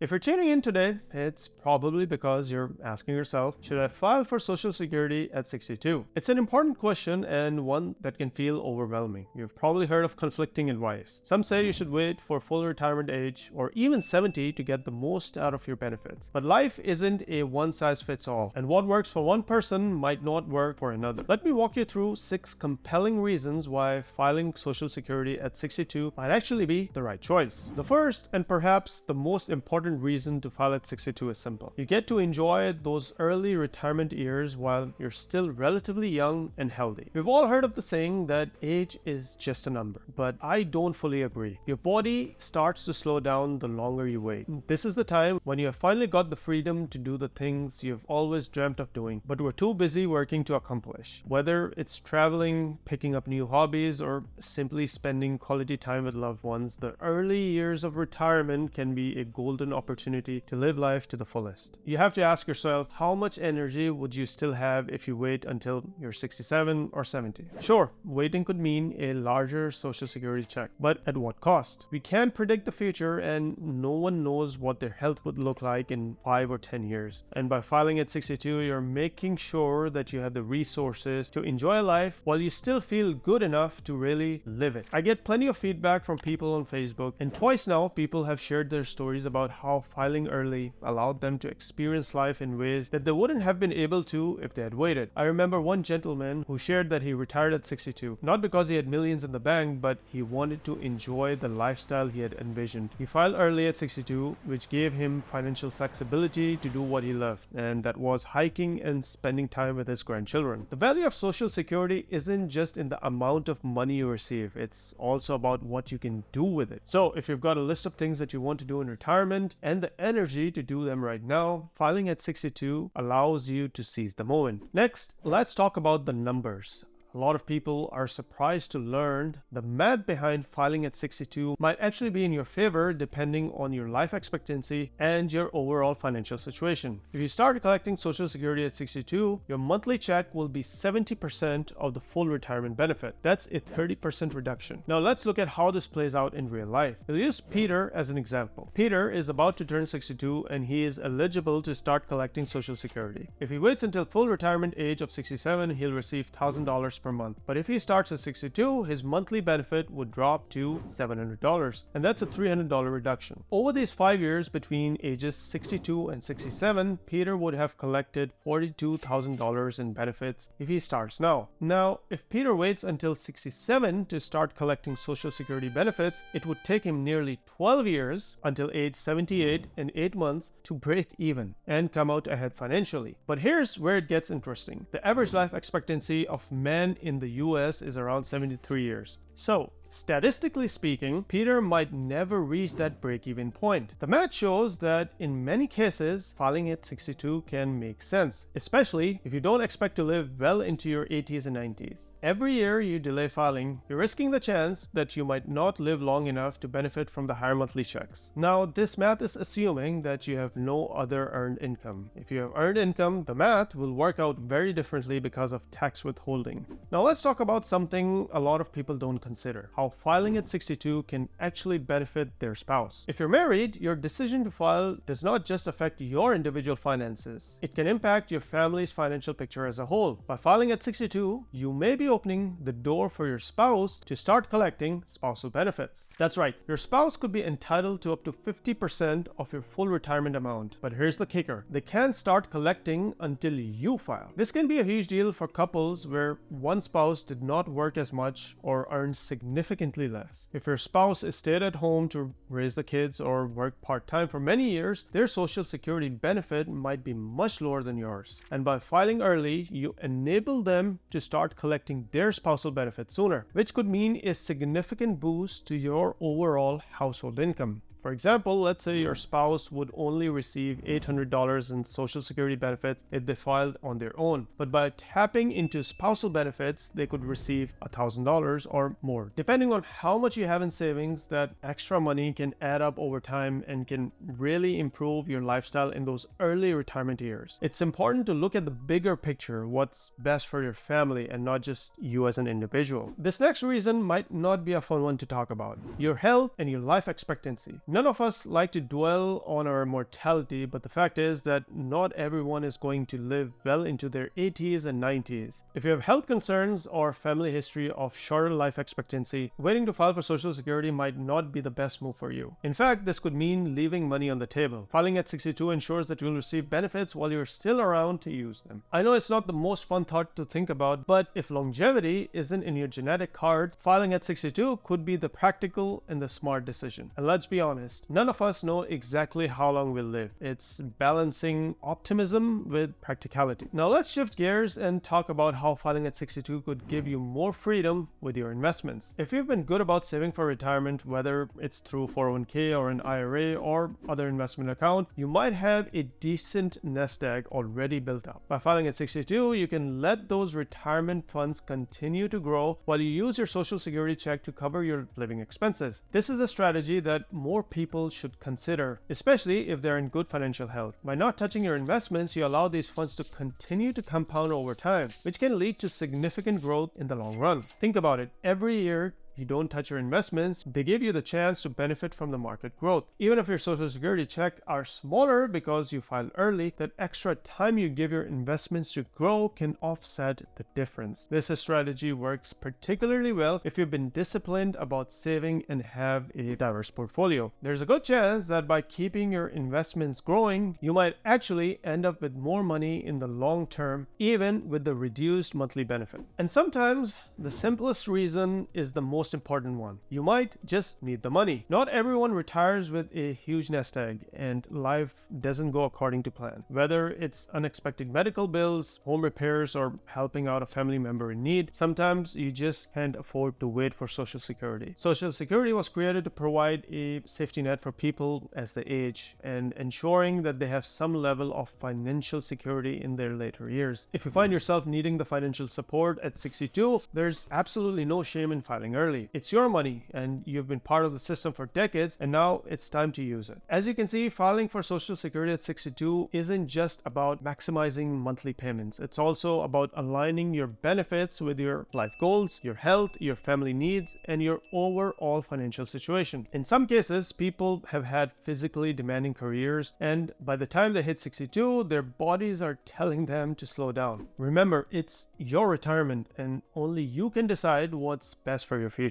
If you're tuning in today, it's probably because you're asking yourself, should I file for Social Security at 62? It's an important question and one that can feel overwhelming. You've probably heard of conflicting advice. Some say you should wait for full retirement age or even 70 to get the most out of your benefits. But life isn't a one-size-fits-all, and what works for one person might not work for another. Let me walk you through 6 compelling reasons why filing Social Security at 62 might actually be the right choice. The first, and perhaps the most important reason to file at 62 is simple. You get to enjoy those early retirement years while you're still relatively young and healthy. We've all heard of the saying that age is just a number, but I don't fully agree. Your body starts to slow down the longer you wait. This is the time when you have finally got the freedom to do the things you've always dreamt of doing, but were too busy working to accomplish. Whether it's traveling, picking up new hobbies, or simply spending quality time with loved ones, the early years of retirement can be a golden opportunity to live life to the fullest. You have to ask yourself, how much energy would you still have if you wait until you're 67 or 70? Sure, waiting could mean a larger Social Security check, but at what cost? We can't predict the future, and no one knows what their health would look like in 5 or 10 years. And by filing at 62, you're making sure that you have the resources to enjoy life while you still feel good enough to really live it. I get plenty of feedback from people on Facebook, and twice now people have shared their stories about how filing early allowed them to experience life in ways that they wouldn't have been able to if they had waited. I remember one gentleman who shared that he retired at 62, not because he had millions in the bank, but he wanted to enjoy the lifestyle he had envisioned. He filed early at 62, which gave him financial flexibility to do what he loved, and that was hiking and spending time with his grandchildren. The value of Social Security isn't just in the amount of money you receive, it's also about what you can do with it. So if you've got a list of things that you want to do in retirement and the energy to do them right now, filing at 62 allows you to seize the moment. Next, let's talk about the numbers. A lot of people are surprised to learn the math behind filing at 62 might actually be in your favor depending on your life expectancy and your overall financial situation. If you start collecting Social Security at 62, your monthly check will be 70% of the full retirement benefit. That's a 30% reduction. Now let's look at how this plays out in real life. We'll use Peter as an example. Peter is about to turn 62 and he is eligible to start collecting Social Security. If he waits until full retirement age of 67, he'll receive $1,000 per month. But if he starts at 62, his monthly benefit would drop to $700, and that's a $300 reduction. Over these 5 years between ages 62 and 67, Peter would have collected $42,000 in benefits if he starts now. Now, if Peter waits until 67 to start collecting Social Security benefits, it would take him nearly 12 years until age 78 and 8 months to break even and come out ahead financially. But here's where it gets interesting. The average life expectancy of men in the US is around 73 years. So, statistically speaking, Peter might never reach that break-even point. The math shows that in many cases, filing at 62 can make sense, especially if you don't expect to live well into your 80s and 90s. Every year you delay filing, you're risking the chance that you might not live long enough to benefit from the higher monthly checks. Now, this math is assuming that you have no other earned income. If you have earned income, the math will work out very differently because of tax withholding. Now, let's talk about something a lot of people don't consider: how filing at 62 can actually benefit their spouse. If you're married, your decision to file does not just affect your individual finances. It can impact your family's financial picture as a whole. By filing at 62, you may be opening the door for your spouse to start collecting spousal benefits. That's right, your spouse could be entitled to up to 50% of your full retirement amount. But here's the kicker: they can't start collecting until you file. This can be a huge deal for couples where one spouse did not work as much or earn significantly less. If your spouse stayed at home to raise the kids or work part-time for many years, their Social Security benefit might be much lower than yours. And by filing early, you enable them to start collecting their spousal benefits sooner, which could mean a significant boost to your overall household income. For example, let's say your spouse would only receive $800 in Social Security benefits if they filed on their own. But by tapping into spousal benefits, they could receive $1,000 or more. Depending on how much you have in savings, that extra money can add up over time and can really improve your lifestyle in those early retirement years. It's important to look at the bigger picture, what's best for your family and not just you as an individual. This next reason might not be a fun one to talk about: your health and your life expectancy. None of us like to dwell on our mortality, but the fact is that not everyone is going to live well into their 80s and 90s. If you have health concerns or family history of shorter life expectancy, waiting to file for Social Security might not be the best move for you. In fact, this could mean leaving money on the table. Filing at 62 ensures that you'll receive benefits while you're still around to use them. I know it's not the most fun thought to think about, but if longevity isn't in your genetic card, filing at 62 could be the practical and the smart decision. And let's be honest, none of us know exactly how long we'll live. It's balancing optimism with practicality. Now let's shift gears and talk about how filing at 62 could give you more freedom with your investments. If you've been good about saving for retirement, whether it's through 401k or an IRA or other investment account, you might have a decent nest egg already built up. By filing at 62, you can let those retirement funds continue to grow while you use your Social Security check to cover your living expenses. This is a strategy that more people should consider, especially if they're in good financial health. By not touching your investments, you allow these funds to continue to compound over time, which can lead to significant growth in the long run. Think about it. Every year, you don't touch your investments, they give you the chance to benefit from the market growth. Even if your Social Security check are smaller because you filed early, that extra time you give your investments to grow can offset the difference. This strategy works particularly well if you've been disciplined about saving and have a diverse portfolio. There's a good chance that by keeping your investments growing, you might actually end up with more money in the long term, even with the reduced monthly benefit. And sometimes the simplest reason is the most important one. You might just need the money. Not everyone retires with a huge nest egg and life doesn't go according to plan. Whether it's unexpected medical bills, home repairs, or helping out a family member in need, sometimes you just can't afford to wait for Social Security. Social Security was created to provide a safety net for people as they age and ensuring that they have some level of financial security in their later years. If you find yourself needing the financial support at 62, there's absolutely no shame in filing early. It's your money and you've been part of the system for decades, and now it's time to use it. As you can see, filing for Social Security at 62 isn't just about maximizing monthly payments. It's also about aligning your benefits with your life goals, your health, your family needs, and your overall financial situation. In some cases, people have had physically demanding careers, and by the time they hit 62, their bodies are telling them to slow down. Remember, it's your retirement and only you can decide what's best for your future.